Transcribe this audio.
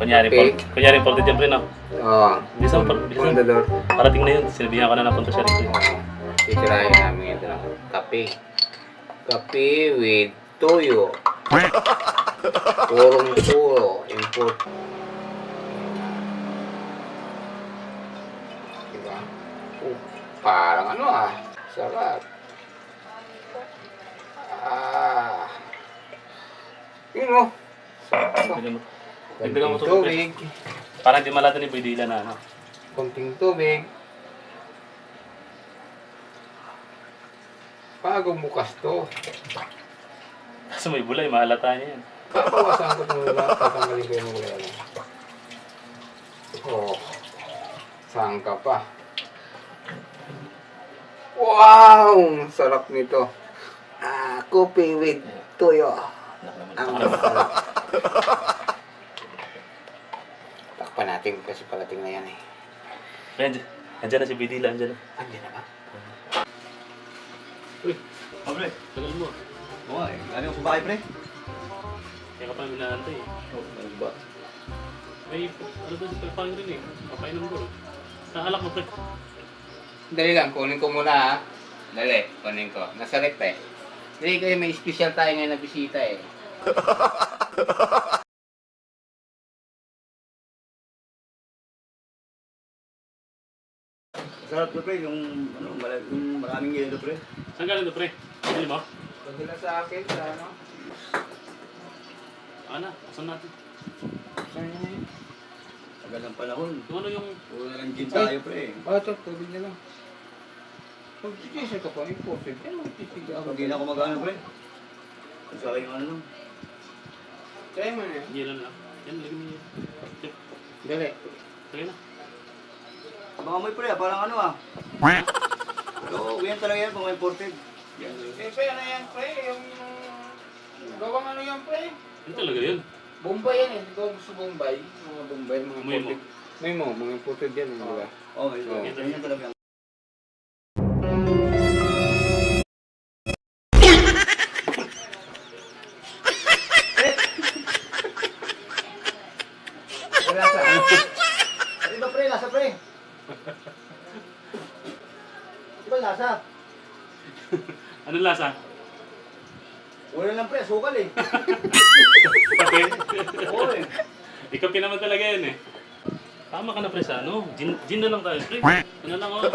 Kunyari imported yan, pre, no? Oo. Bisan. Fundador. Parating na yun. Sinabihan ko na napunta siya rito. Sisirahin namin ito ng kape. Kape with toyo. Purong toyo. Import. Diba? Parang ano ah. Sarap. Yun o. Dagdagan mo Konting tubig. tubig. Parang di malata ni Boy Dila na, ano? Konting tubig. Bagong bukas to. Kaso may bulay, mahalata niya yan. Papawasan ko itong lahat. Tatanggalin ko yung mga ano. Oh. Saan ka pa? Wow! Sarap nito. Coffee with toyo. Ang sarap. Takpan natin kasi palating na yan eh. Andiyan na si Boy Dila, andiyan na. Andiyan na ba? Uy, pre, tagal mo. Oo nga eh. Ano yung kumakay, pre? Kaya ka pa minaantay eh. Ano ba? May, ano doon si Pagpang rin eh. Kapainom ko. Naalak mo, pre. Dali lang, kunin ko muna ha. Dali, kunin ko. Nasa rep eh. Dali kayo, may special tayo ngayon na bisita eh. Sarap to, pre. Yung maraming yelo, pre. Saan galing to, pre? Bili mo? Pag nila sa akin, sa ano? Ana, saan natin? Saan yun? Tagal ng panahon. Yung ano yung... Puro na lang gin tayo, pre. Bato, tubig na lang. Pag titisa ka pa, important. Yan, magtitiga ako. Hindi na ako mag-ano, pre. Kung sa yung ano lang. Try mo na yan. Yelo na lang. Yan, lagyan mo yun. Dali. Sige na. Mga amoy, pre. Parang ano ah. Oo, ganyan talaga yan pag may imported. Yan. Siyempre, ano yan, pre? Yung... Gawang ano yan, pre? Yan talaga yun. Bombay yan eh. Ikaw gusto Bombay. Mga Bombay, mga May mo. imported. May mo, mga imported yan, di ba? Oo, ganyan talaga. Lasa. Ano ba, pre? Lasa, pre? Di ba lasa? Anong lasa? Wala lang, pre. Sukal eh. Kape? Oo eh. Ikaw naman talaga yan eh. Tama ka na, pre, sa ano? Gin na lang tayo, pre. Ano lang, oh.